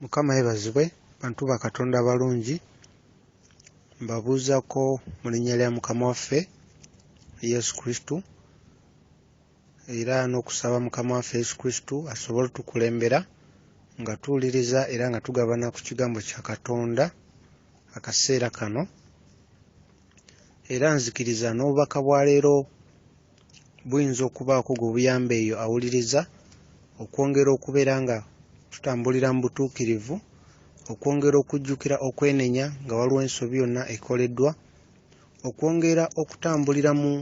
Mukama yebazibwe bantu ba Katonda balungi mbabuuzako mu linnya lya Mukama waffe Yesu Kristo era n'okusaba Mukama waffe Yesu Kristo asobole tukulembera nga tuwuliriza era nga tugabana ku kigambo kya Katonda akaseera kano era nzikiriza n'obubaka bwa leero buyinza okubaako gwe buyamba eyo awuliriza okwongera okubeera nga tutambulira mu butuukirivu okwongera okujjukira okwenenya nga waliwo ensobi yonna ekoleddwa okwongera okutambulira mu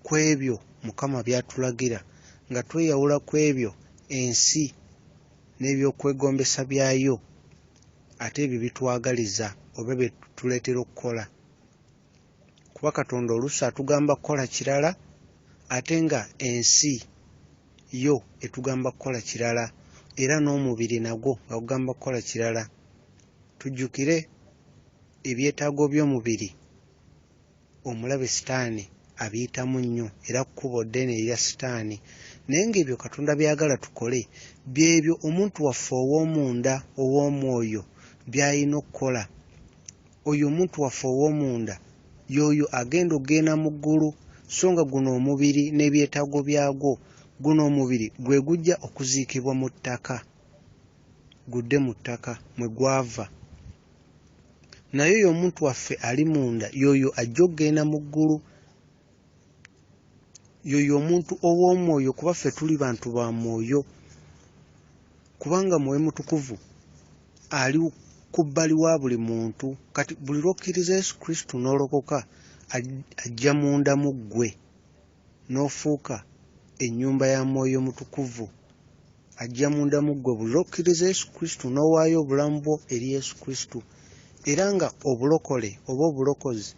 kwebyo Mukama byatulagira nga tweyawula kwebyo ensi n'ebyokwegombesa byayo ate ebyo bitwagaliza oba bye tuleetera okukola kuba Katonda oluusi atugamba kukola kirala ate nga ensi yo etugamba kukola kirala era n'omubiri nagwo nga gugamba kukola kirala. Tujjukire ebyetaago by'omubiri omulabe sitaani abiyitamu nnyo era kkubo ddene erya sitaani naye ng'ebyo Katonda byagala tukole byebyo omuntu waffe ow'omunda ow'omwoyo by'alina okukola. Oyo omuntu waffe ow'omunda y'oyo agenda okgenda mu ggulu so nga guno omubiri n'ebyetaago byagwo guno omubiri gwe gujja okuziikibwa mu ttaka gudde mu ttaka mwe gwava naye oyo omuntu waffe ali munda y'oyo ajja okgenda mu ggulu y'oyo omuntu ow'omwoyo kuba ffe tuli bantu ba mwoyo kubanga Mwoyo Mutukuvu ali ku bbali wa buli muntu kati buli lw'okkiriza Yesu Kristo n'olokoka ajja munda mu ggwe n'ofuuka ennyumba ya Mwoyo Mutukuvu ajja munda mu ggwe buli lw'okkiriza Yesu Kristo n'owaayo obulamu bwo eri Yesu Kristo era nga obulokole oba obulokozi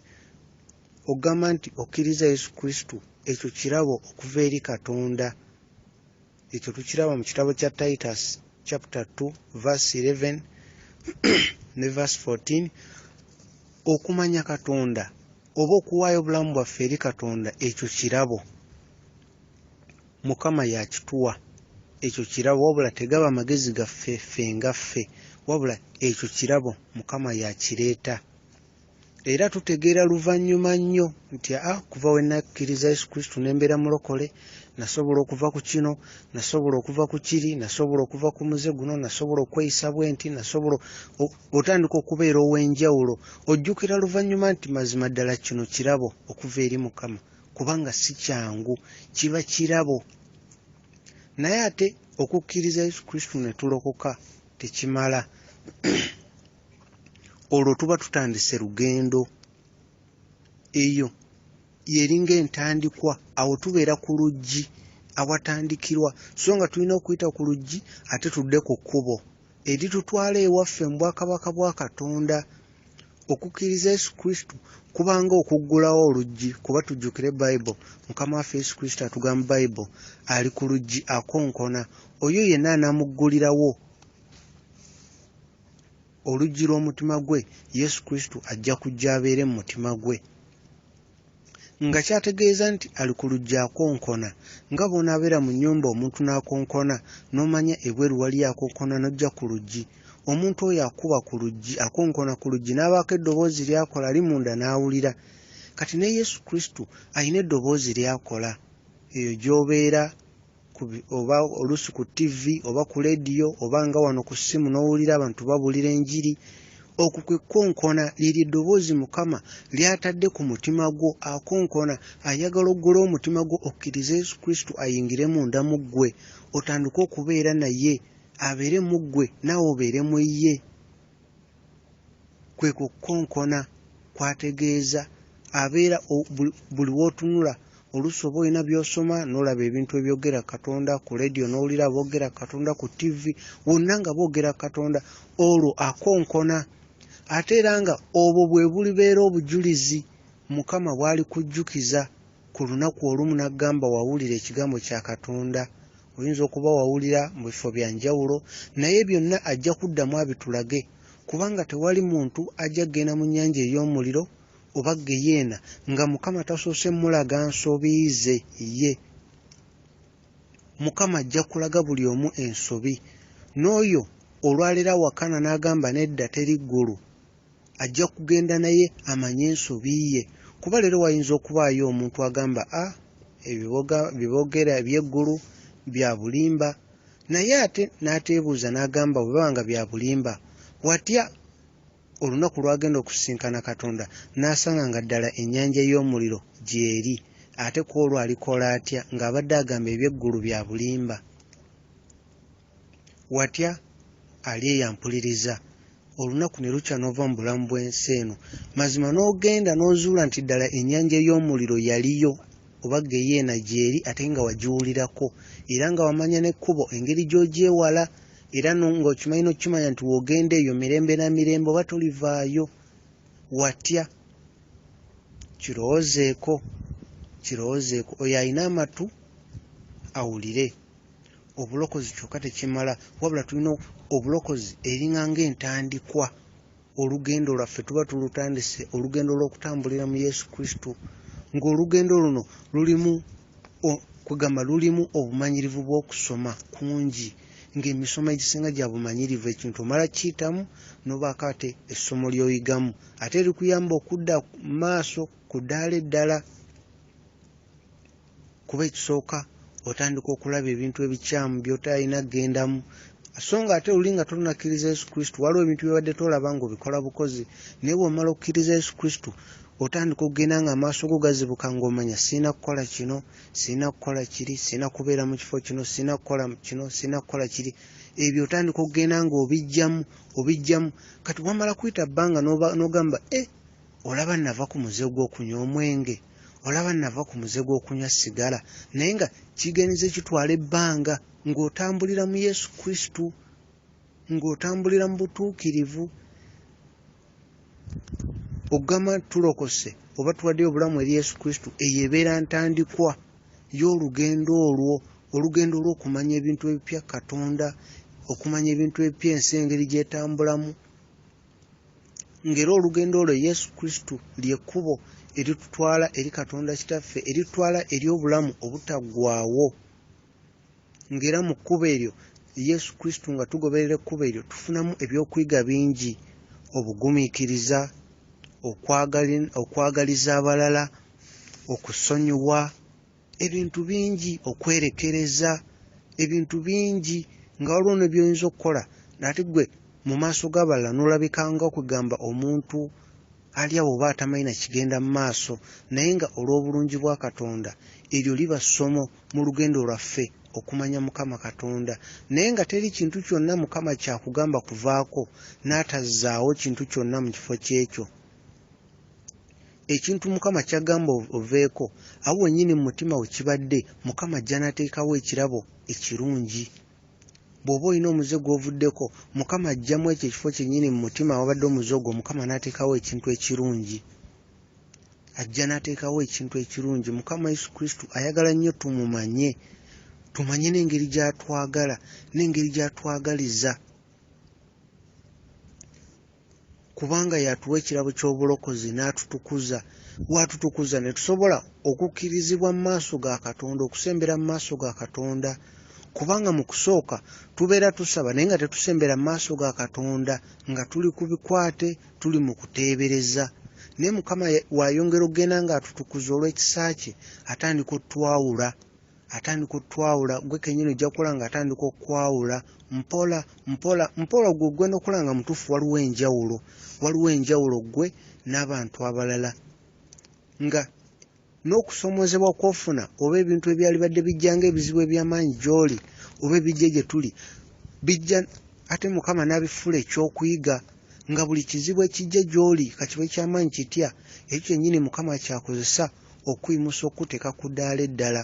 ogamba nti okkiriza Yesu Kristo ekyo kirabo okuva eri Katonda. Ekyo tukiraba mu kitabo kya Titus chapter 2 verse 11 ne verse 14 okumanya Katonda oba okuwaayo obulamu bwaffe eri Katonda ekyo kirabo Mukama yakituwa ekyo kirabo wabula tegaba magezi gaffe ffe nga ffe wabula ekyo kirabo Mukama yakireeta era tutegeera luvannyuma nnyo nti kuva we nakkiriza Yesu Kristo n'embeera mulokole nasobola okuva ku kino nasobola okuva ku kiri nasobola okuva ku muze guno nasobola okweyisa bwenti nasobola otandika okubeera ow'enjawulo ojjukira luvannyuma nti mazima ddala kino kirabo okuva eri Mukama kubanga si kyangu kiba kirabo naye ate okukkiriza Yesu Kristo ne tulokoka tekimala olwo tuba tutandise lugendo eyo yeringa entandikwa awo tubeera ku luggi awatandikirwa so nga tulina okuyita ku luggi ate tudde ku kkubo eritutwala ewaffe mu bwakabaka bwa Katonda. Okukkiriza Yesu Kristo kubanga okuggulawo oluggi kuba tujjukire Bayibuli Mukama waffe Yesu Kristo atugamba Bayibuli ali ku luggi akonkona oyo yenna anaamuggulirawo oluggi lw'omutima gwe Yesu Kristo ajja kujja abeere mu mutima gwe nga kyategeeza nti ali ku luggi akonkona nga bw'onaabeera mu nnyumba omuntu n'akonkona n'omanya ebweru wali akonkona n'ojja ku luggi omuntu oyo akuba ku luggi akonkona ku luggi n'abaako eddoboozi ly'akola ali munda n'awulira kati ne Yesu Kristo alina eddoboozi ly'akola eyo gy'obeera oba oluusi ku TV oba ku leediyo oba nga wano ku ssimu n'owulira abantu babuulira enjiri okwo kwe konkona lyeryo eddoboozi Mukama ly'atadde ku mutima gwo akonkona ayagala oggula omutima gwo okkiriza Yesu Kristo ayingire munda mu ggwe otandike okubeera naye abeere mu ggwe naawe obeere mu ye. Kwe kukonkona kwategeeza abeera buli w'otunula oluusi oba olina by'osoma n'olaba ebintu ebyogera Katonda ku leediyo n'owulira boogera Katonda ku TV wonna nga boogera Katonda olwo akonkona ate era nga obwo bwe bulibeera obujulizi Mukama bw'ali kujjukiza ku lunaku olumu n'aggamba wawulira ekigambo kya Katonda oyinza okuba wawulira mu bifo bya njawulo naye byonna ajja kuddamu abitulage kubanga tewali muntu ajja kgenda mu nnyanja ey'omuliro oba geyeena nga Mukama tasoose mulaga nsobi ze ye Mukama ajja kulaga buli omu ensobi n'oyo olwalera wakana n'agamba nedda teri ggulu ajja kugenda naye amanye ensobi ye. Kuba leero wayinza okubaayo omuntu agamba ebiboogera eby'eggulu bya bulimba, naye ate n'ateebuuza n'agamba bwe baba nga bya bulimba watya olunaku lwagenda okusisinkana Katonda n'asanga nga ddala ennyanja y'omuliro gy'eri, ate ku olwo alikola atya ng'abadde agamba eby'eggulu bya bulimba? Watya ali eyampuliriza olunaku ne lukya n'ova mu bulamu bw'ensi eno, mazima n'ogenda n'ozuula nti ddala ennyanja y'omuliro yaliyo oba geyeena gy'eri ate nga wagiwulirako era nga wamanya n'ekkubo engeri gy'ogyewala era ng'okimanyi n'okimanya nti w'ogenda eyo mirembe na mirembe oba tolivaayo. Watya? Kirowoozeeko oyo alina amatu awulire. Obulokozi kyokka tekimala, wabula tulina obulokozi eringa ng'entandikwa. Olugendo lwaffe tuba tulutandise, olugendo lw'okutambulira mu Yesu Kristo, ng'olugendo luno lulimu obumanyirivu bw'okusoma kungi, ng'emisomo egisinga gya bumanyirivu. Ekintu omala kiyitamu n'obaako ate essomo ly'oyigamu, ate likuyamba okudda mu maaso ku ddaala eddala. Kuba ekisooka otandika okulaba ebintu ebikyamu by'otalina kgendamu, so nga ate oli nga tonakkiriza Yesu Kristo waliwo ebintu byobadde tolaba ng'obikola bukozi, naye bw'omala okukkiriza Yesu Kristo otandika okugenda nga amaaso go gazibuka ng'omanya sirina kukola kino, sirina kukola kiri, sirina kubeera mu kifo kino, sirina kukola kino, sirina kukola kiri. Ebyo otandika okugenda ng'obijjamu. Kati wamala kuyita bbanga n'ogamba olaba nava ku muze gw'okunywa omwenge, olaba nava ku muze gw'okunywa sigala, naye nga kigenze kitwala ebbanga ng'otambulira mu Yesu Kristo, ng'otambulira mu butuukirivu. Ogamba tulokose oba tuwaddeyo obulamu eri Yesu Kristo, eyo ebeera ntandikwa y'olugendo olwo, olugendo olw'okumanya ebintu ebipya Katonda, okumanya ebintu ebipya ensi engeri gyetambulamu. Ng'era olugendo olwo Yesu Kristo ly'ekkubo eritutwala eri Katonda Kitaffe, eritutwala eri obulamu obutaggwaawo. Ng'era mu kkubo eryo Yesu Kristo nga tugoberera ekkubo eryo tufunamu ebyokuyiga bingi: obugumiikiriza, okwagaliza abalala, okusonyiwa, ebintu bingi, okwerekereza, ebintu bingi. Nga waliwo ne by'oyinza okukola ate gwe mu maaso g'abalala n'olabika nga okugamba omuntu ali awo oba atamanyi na kigenda mu maaso, naye nga olw'obulungi bwa Katonda eryo liba ssomo mu lugendo lwaffe okumanya Mukama Katonda. Naye nga teri kintu kyonna Mukama kyakugamba kuvaako n'atazzaawo kintu kyonna mu kifo kyekyo. Ekintu Mukama kyagamba oveeko, awo wennyini mu mutima we kibadde, Mukama ajja n'ateekawo ekirabo ekirungi. Bw'oba olina omuze gw'ovuddeko, Mukama ajjamu ekyo ekifo kyennyini mu mutima wabadde omuze ogwo, Mukama n'ateekawo ekintu ekirungi. Ajja n'ateekawo ekintu ekirungi. Mukama Yesu Kristo ayagala nnyo tumumanye, tumanye n'engeri gy'atwagala n'engeri gy'atwagaliza, kubanga yatuwa ekirabo ky'obulokozi n'atutukuza. Watutukuza ne tusobola okukkirizibwa mu maaso ga Katonda, okusembera mu maaso ga Katonda. Kubanga mu kusooka tubeera tusaba naye nga tetusembera mu maaso ga Katonda, nga tuli ku bikwate, tuli mu kuteebereza. Naye Mukama wayongera okugenda ng'atutukuza olw'ekisa kye, atandika otwawula, gwe kennyini ojja kukola ng'atandika okwawula mpola gwe ogenda okukola nga mutuufu waliwo enjawulo gwe n'abantu abalala. Nga n'okusoomozebwa kw'ofuna oba ebintu ebyali badde bijja ng'ebizibu eby'amaanyi gy'oli oba ebijja gye tuli, bijja ate Mukama n'abifuula ekyokuyiga, nga buli kizibu ekijja gy'oli kakiba eky'amaanyi kitya, ekyo kyennyini Mukama kyakozesa okuyimusa okuteeka ku ddaala eddala.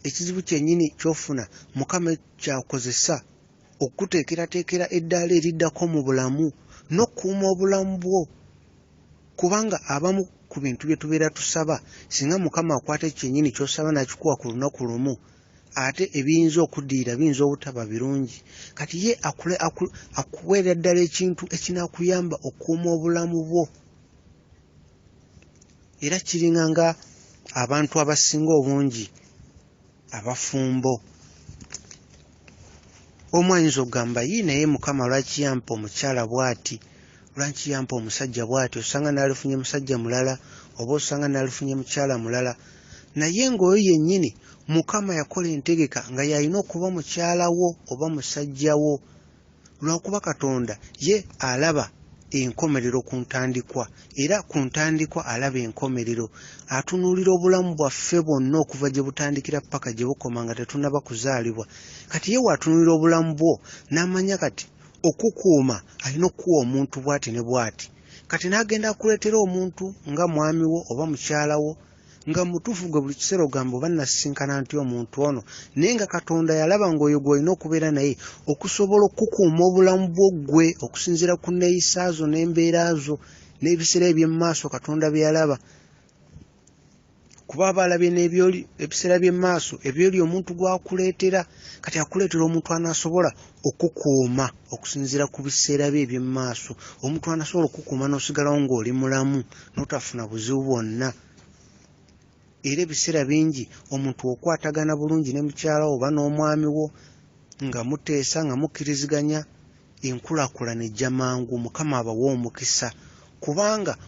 Ekizibu kyennyini ky'ofuna Mukama kyakozesa okuteekerateekera eddaala eriddako mu bulamu n'okukuuma obulamu bwo. Kubanga abamu ku bintu bye tubeera tusaba, singa Mukama akwata ekyo kyennyini ky'osaba n'akikuwa ku lunaku lumu, ate ebiyinza okuddiira biyinza obutaba birungi. Kati ye akuweera ddala ekintu ekinaakuyamba okukuuma obulamu bwo. Era kiringa nga abantu abasinga obungi abafumbo. omu ayinza okugamba yi naye Mukama lwaki yampa omukyala bw'ati, lwaki yampa omusajja bw'ati, osanga nalifunye musajja mulala oba osanga nalifunye mukyala mulala. Naye ng'oyo yennyini Mukama yakola entegeka nga yalina okuba mukyala wo oba musajja wo, lwakuba Katonda ye alaba enkomerero ku ntandikwa, era ku ntandikwa alaba enkomerero. Atunuulira obulamu bwaffe bwonna okuva gye butandikira paka gye bukoma nga tetunnaba kuzaalibwa. Kati ye waatunuulira obulamu bwo n'amanya kati okukuuma alina okukuwa omuntu bw'ati ne bw'ati. Kati n'agenda akuleetera omuntu nga mwami wo oba mukyala wo, nga mutuufu gwe buli kiseera ogamba oba nasisinkana nti omuntu ono, naye nga Katonda yalaba ng'oyo gw'olina okubeera naye okusobola okukuuma obulamu bwo ggwe okusinziira ku nneeyisa zo n'embeera zo n'ebiseera eby'emmaaso Katonda bye yalaba. Kuba aba alabye ebiseera by'emmaaso ebyoli omuntu gw'akuleetera, kati akuleetera omuntu anaasobola okukuuma okusinziira ku biseera bye eby'emmaaso, omuntu anaasobola okukuuma n'osigalawo ng'oli mulamu n'otafuna buzibu bwonna. Era ebiseera bingi omuntu okwatagana bulungi ne mukyala wo oba n'omwami wo nga muteesa nga mukkiriziganya, enkulaakulana ejja mangu. Mukama abawa omukisa kubanga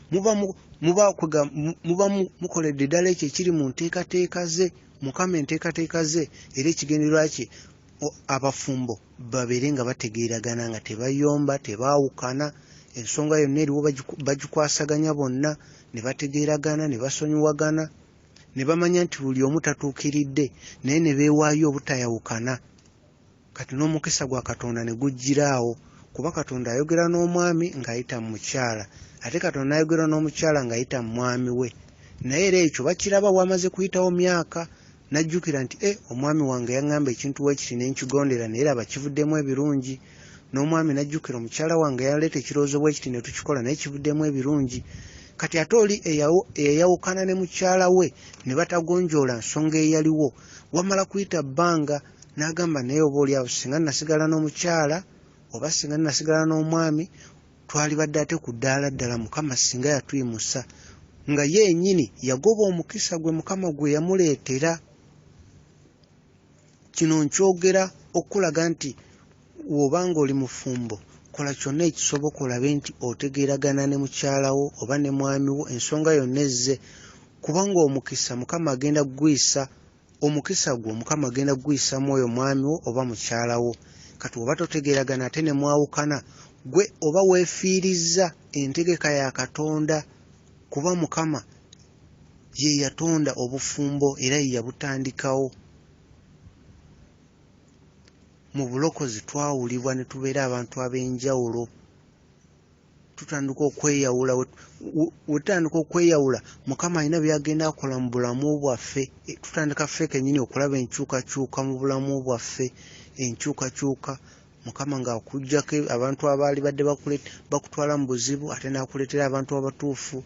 muba mukoledde ddala ekyo ekiri mu nteekateeka ze. Mukama enteekateeka ze era ekigendererwa kye abafumbo babeere nga bategeeragana, nga tebayomba, tebaawukana, ensonga yonna eriwo bagikwasaganya bonna, ne bategeeragana, ne basonyiwagana, ne bamanya nti buli omu tatuukiridde, naye ne beewaayo obutayawukana. Kati n'omukisa gwa Katonda ne gujjiraawo, kuba Katonda ayogera n'omwami ng'ayita mu mukyala, ate Katonda ayogera n'omukyala ng'ayita mu mwami we. Naye era ekyo bakiraba wamaze kuyitawo myaka, najjukira nti omwami wange yaŋŋamba ekintu weekiti ne nkigondera, naye laba kivuddemu ebirungi. N'omwami najjukira omukyala wange yaleeta ekirowoozo bwekiti ne tukikola naye kivuddemu ebirungi. Kati ate oli eyayawukana ne mukyala we ne batagonjoola nsonga eyaliwo, wamala kuyita bbanga n'agamba naye obaolyawo singa nasigala n'omukyala oba singa nasigala n'omwami twalibadde ate ku ddaala ddala, Mukama singa yatuyimusa. Nga yennyini yagoba omukisa gwe Mukama gwe yamuleetera. Kino nkyogera okulaga nti w'obanga oli mufumbo, kola kyonna ekisoboka olabe nti otegeeragana ne mukyala wo oba ne mwami wo, ensonga yonna ezze, kubanga omukisa Mukama agenda kuguyisa, omukisa gwo Mukama agenda kuguyisa mu oyo mwami wo oba mukyala wo. Kati oba totegeeragana ate ne mwawukana, gwe oba weefiirizza entegeka ya Katonda, kuba Mukama ye yatonda obufumbo era ye yabutandikawo. Mu bulokozi twawulibwa ne tubeera abantu ab'enjawulo, tutandika okweyawula. Wetutandika okweyawula, Mukama alina byagenda akola mu bulamu bwaffe. Tutandika ffe kennyini okulaba enkyukakyuka mu bulamu bwaffe, enkyukakyuka. Mukama ng'akuggyako abantu abaali badde bakutwala mu buzibu, ate n'akuleetera abantu abatuufu.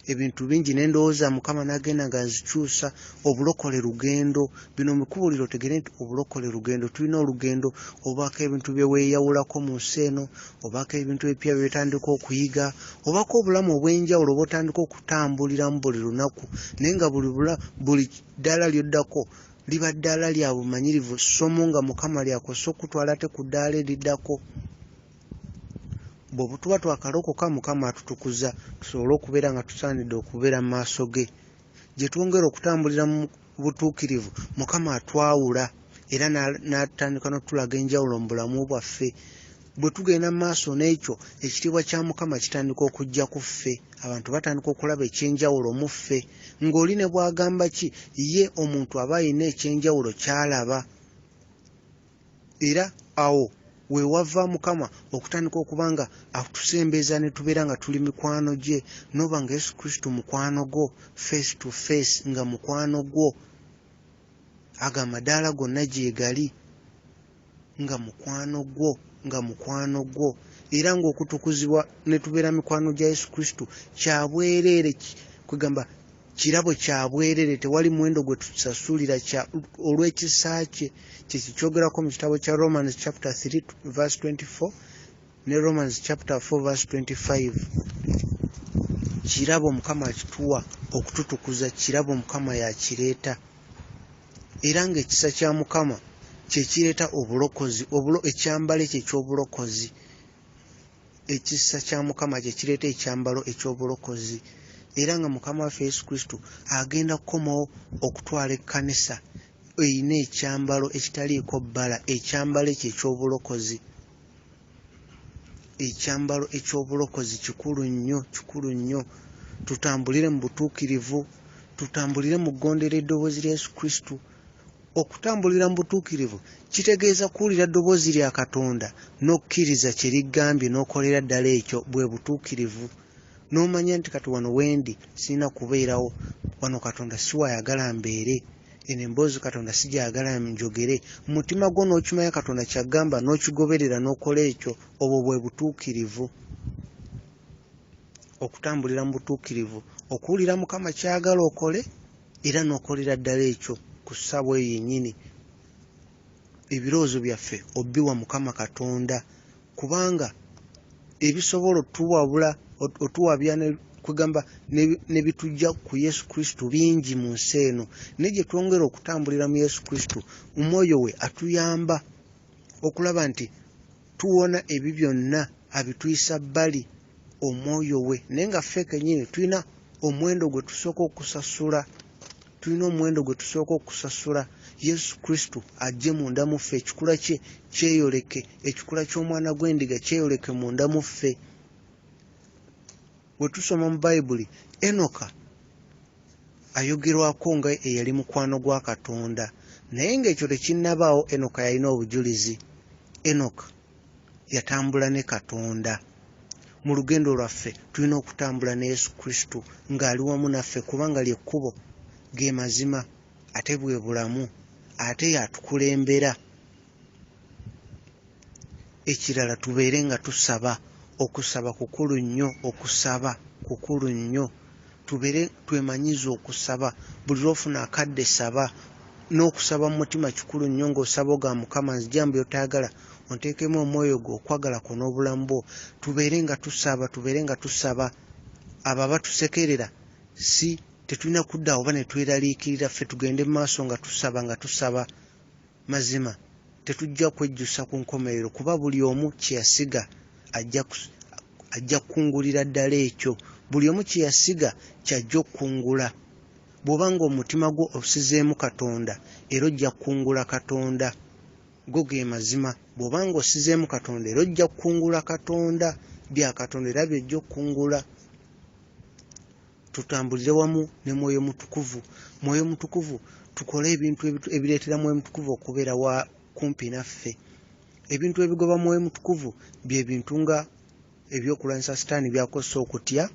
Ebintu bingi n'endowooza Mukama n'agenda ng'azikyusa. Obulokole lugendo, bino mukubuliro otegere nti obulokole lugendo. Tulina olugendo obaako ebintu bye weeyawulako mu nsi eno, obaako ebintu ebipya bye bitandika okuyiga, obaako obulamu obw'enjawulo bw'otandika okutambuliramu buli lunaku, naye nga buli ddaala ly'oddako liba ddaala lya bumanyirivu, ssomo nga Mukama lyakosa okutwala ate ku ddaala eriddako. Bwe tuba twakalokoka, Mukama atutukuza tusobole okubeera nga tusaanidde okubeera mu maaso ge. Gye twongera okutambulira mu butuukirivu, Mukama atwawula era n'atandika n'otulaga enjawulo mu bulamu bwaffe. Bwe tugenda mu maaso n'ekyo, ekitiibwa kya Mukama kitandika okujja ku ffe, abantu batandika okulaba ekyenjawulo mu ffe. Ng'oli ne bw'agamba ki, ye omuntu aba alina ekyenjawulo ky'alaba. Era awo we wava Mukama okutandika okuba nga atusembeeza ne tubeera nga tuli mikwano gye, n'oba nga Yesu Kristo mukwano gwo, face to face nga mukwano gwo, aga amadaala gonna gye gali nga mukwano gwo, era ng'okutukuzibwa ne tubeera mikwano gya Yesu Kristo kya bwereere, kwegamba kirabo kya bwereere, tewali muwendo gwe tusasulira olw'ekisa kye. Kyekikyogerako mu kitabo kya Romans chapter 3 verse 24 ne Romans chapter 4 verse 25. Kirabo Mukama akituwa okututukuza, kirabo Mukama yakireeta. Era ng'ekisa kya Mukama kyekireeta obulokozi ekyambalo ekyo eky'obulokozi. Ekisa kya Mukama kyekireeta ekyambalo eky'obulokozi, era nga Mukama waffe Yesu Kristo agenda kukomawo okutwala ekkanisa eyina ekyambalo ekitaliiko bbala, ekyambalo ekyo eky'obulokozi. Ekyambalo eky'obulokozi kikulu nnyo, kikulu nnyo. Tutambulire mu butuukirivu, tutambulire mu ggondera eddoboozi lya Yesu Kristo. Okutambulira mu butuukirivu kitegeeza kuwulira ddoboozi lya Katonda n'okkiriza kye ligambye n'okolera ddala ekyo bwe butuukirivu. N'omanya nti kati wano wendi sirina kubeerawo, wano Katonda si wayagala mbeere, eno emboozi Katonda si gyayagala njogere. Mu mutima gwo n'okimanya Katonda kyagamba n'okigoberera n'okola ekyo, obwo bwe butuukirivu. Okutambulira mu butuukirivu, okuwulira Mukama kyagala okole era n'okolera ddala ekyo ku ssaawa eyo yennyini. Ebirowoozo byaffe obbiwa Mukama Katonda, kubanga ebisobola otuwabya kugamba ne bitujja ku Yesu Kristo bingi mu nsi eno. Naye gye twongera okutambulira mu Yesu Kristo, Omwoyo we atuyamba okulaba nti tuwona ebyo byonna abituyisa bbali, Omwoyo we. Naye nga ffe kennyini tulina omuwendo gwe tusooka okusasula, Yesu Kristo ajje munda mu ffe, ekikula kye kyeyoleke, ekikula ky'omwana gw'endiga kyeyoleke munda mu ffe. Bwe tusoma mu Bayibuli, Enoka ayogerwako nga eyali mukwano gwa Katonda, naye ng'ekyo tekinnabaawo, Enoka yalina obujulizi. Enoka yatambula ne Katonda. Mu lugendo lwaffe tulina okutambula ne Yesu Kristo ng'ali wamu naffe, kubanga ly'ekkubo, ge mazima, ate bwe bulamu, ate yatukulembera. Ekirala tubeere nga tusaba. Okusaba kukulu nnyo, okusaba kukulu nnyo. Tubeere twemanyiza okusaba. Buli lw'ofuna akadde saba. N'okusaba mu mutima kikulu nnyo, ng'osaba oga Mukama, nzija mu by'otaagala onteekemu omwoyo gwo, okwagala kwo n'obulamu bwo. Tubeere nga tusaba. Abo abatusekerera si tetulina kudda oba ne tweraliikirira, ffe tugende mu maaso nga tusaba. Mazima tetujja kwejjusa ku nkomerero, kuba buli omu kye yasiga ajja kukungulira ddala ekyo. Buli omu kye yasiga ky'ajja okukungula. Bw'oba nga omutima gwo osizeemu Katonda, era ojja kukungula Katonda. Go ge mazima. Bw'oba nga osizeemu Katonda, era ojja kukungula Katonda. Bya Katonda era by'ojja okukungula. Tutambulire wamu ne Mwoyo Mutukuvu. Mwoyo Mutukuvu, tukole ebintu ebireetera Mwoyo Mutukuvu okubeera wa kumpi naffe. Ebintu ebigoba Mwoyo Mutukuvu bye bintu nga ebyokulwanyisa Sitaani byakozesa okutya.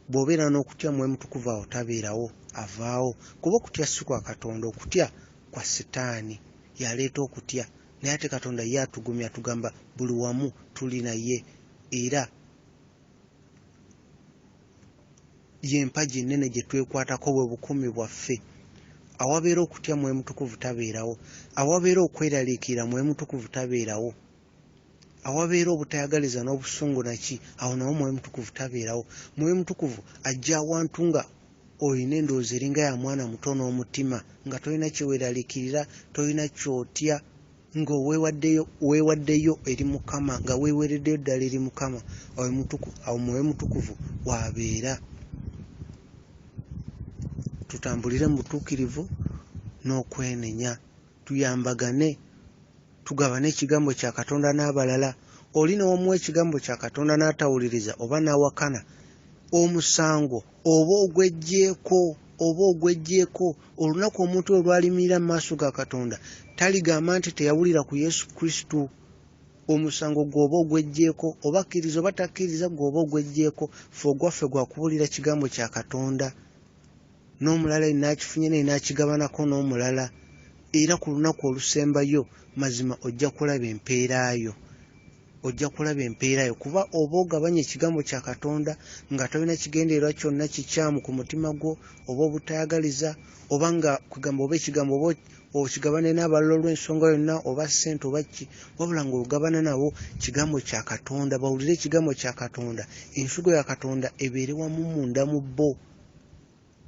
Bw'obeera n'okutya, Mwoyo Mutukuvu awo tabeerawo, avaawo. Kuba okutya si kwa Katonda, okutya kwa Sitaani. Yaleeta okutya. Naye ate Katonda ye atugumya, tugamba buli wamu tuli naye, era y'empagi ennene gye twekwatako bwe bukumi bwaffe. Awabeera okutya, Mwoyo Mutukuvu tabeerawo. Awabeera okweraliikirira, Mwoyo Mutukuvu tabeerawo. Awabeera obutayagaliza n'obusungu naki, awo nawo Mwoyo Mutukuvu tabeerawo. Mwoyo Mutukuvu ajja awantu nga olina endowooza eringa ya mwana muto n'omutima, nga tolina kyeweeraliikirira, tolina kyotya, nga weewaddeyo eri Mukama, nga weeweereddeyo ddala eri Mukama. Awo Mwoyo Mutukuvu wabeera. Tutambulire mu butuukirivu n'okwenenya, tuyambagane, tugabane ekigambo kya Katonda n'abalala. Oli ne wamuwa ekigambo kya Katonda n'atawuliriza oba n'awakana, omusango oba ogweggyeko. Olunaku omuntu olwalimirira mu maaso ga Katonda taligamba nti teyawulira ku Yesu Kristo. Omusango gw'oba ogweggyeko, oba akkiriza oba takkiriza, gw'oba ogweggyeko. Ffe ogwaffe gwa kuwulira kigambo kya Katonda. N'omulala n'akifunye naye n'akigabanako n'omulala. Era ku lunaku olusembayo mazima ojja kulaba empeerayo. Kuba oba ogabanya ekigambo kya Katonda nga tolina kigendererwa kyonna kikyamu ku mutima gwo, oba obutayagaliza, oba nga kugamba oba ekigambo oba okigabane n'abalala olw'ensonga yonna, oba ssente oba ki, wabula ng'olugabana nabo kigambo kya Katonda. Bawulire ekigambo kya Katonda. Ensigo ya Katonda ebeere wamu munda mu bo.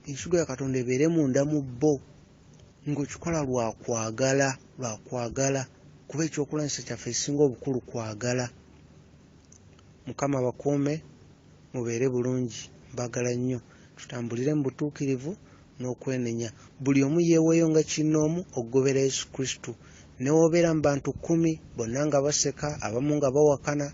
Ensigo ya Katonda ebeere munda mu bo, ng'okikola lwa kwagala. kuba ekyokulwanyisa kyaffe ekisinga obukulu kwagala. Mukama bakuume, mubeere bulungi, mbagala nnyo. Tutambulire mu butuukirivu n'okwenenya. Buli omu yeeweeyo nga kinnoomu okugobera Yesu Kristo. Ne wobeera mu bantu 10 bonna nga baseka, abamu nga bawakana,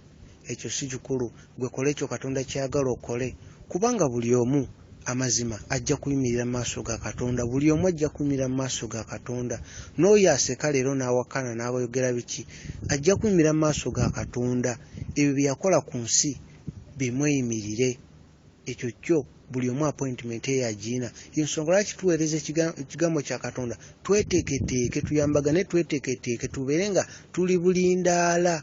ekyo si kikulu. Gwe kola ekyo Katonda kyagala okole, kubanga buli omu amazima ajja kuyimirira mu maaso ga Katonda. Buli omu ajja kuyimirira mu maaso ga Katonda. N'oyo aseka leero n'awakana n'abayogera biki, ajja kuyimirira mu maaso ga Katonda. Ebyo bye yakola ku nsi bimweyimirire. Ekyo kyo buli omu appointment ye yagiina. Ensonga lwaki tuweereza ekigambo kya Katonda, tweteeketeeke, tuyambagane, tweteeketeeke, tubeere nga tuli bulindaala.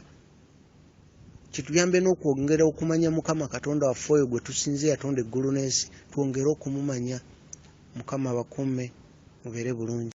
Kituyambe n'okwongera okumanya Mukama Katonda waffe oyo gwe tusinze yatonda eggulu n'ensi, twongere okumumanya. Mukama bakuume, mubeere bulungi.